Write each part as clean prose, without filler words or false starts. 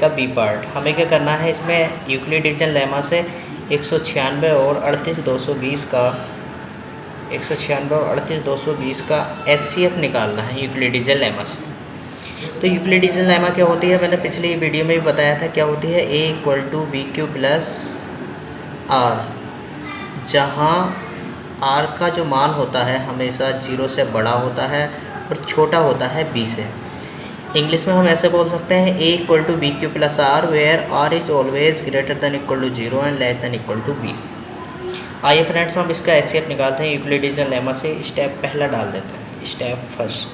का B part. हमें क्या करना है, इसमें यूक्लिड डिवीजन लेमा से 196 और 38220 का 196 और 38220 का HCF निकालना है यूक्लिड डिवीजन लेमा से। तो यूक्लिड डिवीजन लेमा क्या होती है, मैंने पिछली वीडियो में भी बताया था क्या होती है। A = BQ + R, जहाँ R का जो मान होता है हमेशा 0 से बड़ा होता है और छोटा होता है B से। इंग्लिश में हम ऐसे बोल सकते हैं A = BQ + R, where R is always greater than equal to 0 and less than equal to B। आइए फ्रेंड्स, हम इसका HCF निकालते हैं यूक्लिड डिवीजन लेमा से। स्टेप पहला डाल देते हैं, स्टेप फर्स्ट।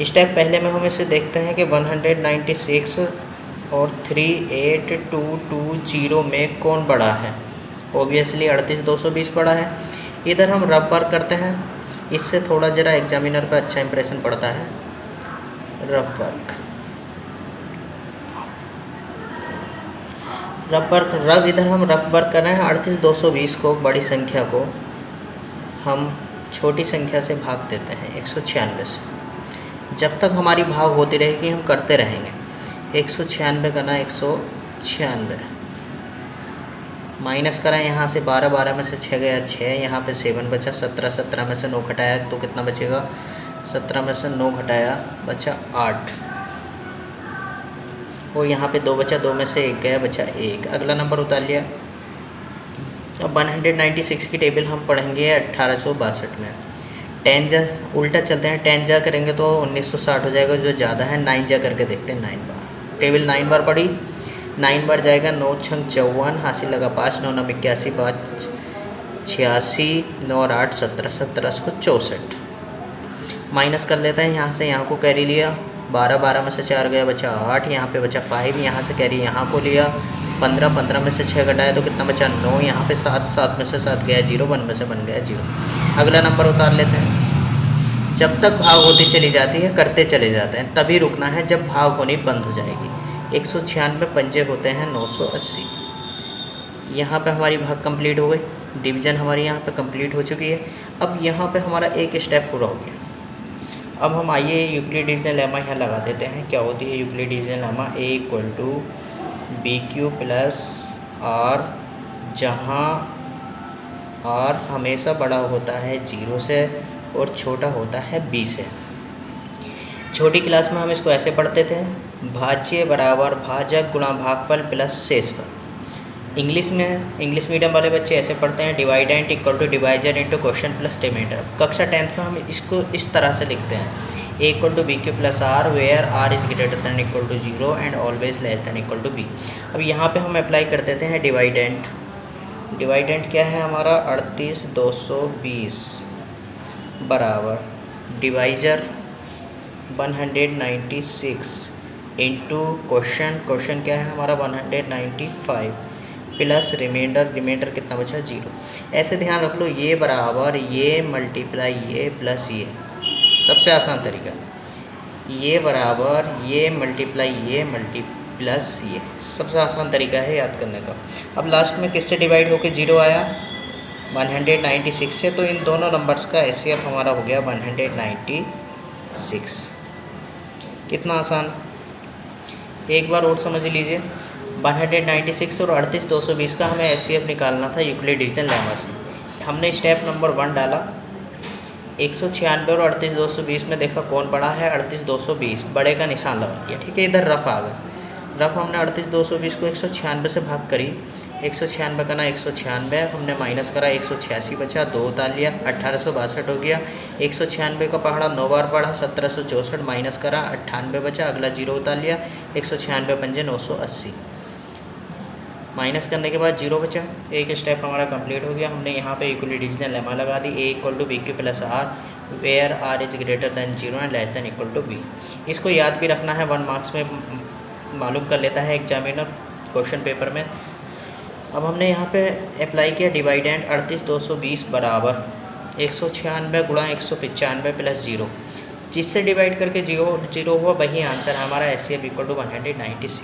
स्टेप पहले में हम इसे देखते हैं कि 196 और 38220 में कौन बड़ा है। ओबियसली 38220 बड़ा है। इधर हम रफ वर्क करते हैं, इससे थोड़ा ज़रा एग्जामिनर पर अच्छा इंप्रेशन पड़ता है। रफ वर्क इधर हम रफ वर्क कर रहे हैं। 38220 को, बड़ी संख्या को हम छोटी संख्या से भाग देते हैं 196 से। जब तक हमारी भाग होती रहेगी हम करते रहेंगे। 196 करना 196 माइनस करा, यहाँ से 12 में से 6 गया 6, यहाँ पे 7 बचा, 17 में से 9 घटाया तो कितना बचेगा, 17 में से 9 घटाया बचा 8, और यहाँ पे 2 बचा, 2 में से 1 गया बचा 1। अगला नंबर उतार लिया। अब 196 की टेबल हम पढ़ेंगे 1862 में। 10 जा उल्टा चलते हैं, 10 जा करेंगे तो 1960 हो जाएगा, जो ज़्यादा है। 9 जा करके देखते हैं 9 बार। टेबल 9 बार पढ़ी, 9 बार जाएगा। 9 छंग 54, हासिल लगा 5, 9 9 81, 5 86, 9 और 8 17, 17 को 64। माइनस कर लेते हैं, यहाँ से यहाँ को कैरी लिया। 12 में से 4 गया बचा 8, यहाँ पे बचा 5, यहाँ से कैरी यहाँ को लिया। 15 में से 6 घटाया तो कितना बचा 9, यहाँ पे 7 में से 7 गया 0, 1 में से 1 गया 0। अगला नंबर उतार लेते हैं। जब तक भाग होती चली जाती है करते चले जाते हैं, तभी रुकना है जब भाग होनी बंद हो जाएगी। 196 पंजे होते हैं 980। यहाँ पे हमारी भाग कंप्लीट हो गई, डिवीज़न हमारी यहाँ पे कंप्लीट हो चुकी है। अब यहाँ पे हमारा एक स्टेप पूरा हो गया। अब हम आइए यूक्लिड डिवीजन लेमा यहाँ लगा देते हैं। क्या होती है Euclid division lemma, A = BQ + R, जहाँ R हमेशा बड़ा होता है 0 से और छोटा होता है B से। छोटी क्लास में हम इसको ऐसे पढ़ते थे, भाज्य बराबर भाजक गुणा भागफल प्लस शेषफल। इंग्लिश मीडियम वाले बच्चे ऐसे पढ़ते हैं, डिवाइडेंट = divisor into question plus Demeter. कक्षा 10th में हम इसको इस तरह से लिखते हैं, A = BQ + R, where R is greater than equal to 0 and always less than equal to B। अब यहाँ पे हम अप्लाई कर देते हैं डिवाइडेंट क्या है हमारा, 38220 बराबर डिवाइजर 196 इंटू क्वेश्चन क्या है हमारा 195 प्लस रिमाइंडर कितना बचा 0। ऐसे ध्यान रख लो, ये बराबर ये मल्टीप्लाई ये प्लस ये, सबसे आसान तरीका। ये बराबर ये मल्टीप्लाई ये प्लस ये, सबसे आसान तरीका है याद करने का। अब लास्ट में किससे डिवाइड होकर 0 आया, 196 से। तो इन दोनों नंबर्स का HCF हमारा हो गया 196। कितना आसान, एक बार और समझ लीजिए। 196 और 38220 का हमें HCF निकालना था यूक्लिड डिवीजन लेमा से। हमने स्टेप नंबर 1 डाला, 196 और 38220 में देखा कौन बड़ा है, 38220 बड़े का निशान लगा दिया। ठीक है, इधर रफ आ गया। रफ हमने 38220 को 196 से भाग करी, 196 का ना 196, हमने माइनस करा 186 बचा, 2 उतार लिया, 1862 हो गया। 196 का पहाड़ा 9 बार पढ़ा, 1764 माइनस करा 98 बचा, अगला 0 उतार लिया। 196 पंजे 980, माइनस करने के बाद 0 बचा। एक स्टेप हमारा कंप्लीट हो गया। हमने यहाँ पे यूक्लिड डिवीजन लेमा लगा दी, A = BQ + R, where R is greater than 0 and less than equal to B। इसको याद भी रखना है, 1 मार्क्स में मालूम कर लेता है एग्जामिनर क्वेश्चन पेपर में। अब हमने यहाँ पे अप्लाई किया डिवाइडेंट, 38220 बराबर 196 गुणा 195 प्लस 0, जिससे डिवाइड करके 0 हुआ वही आंसर हमारा। HCF = 196।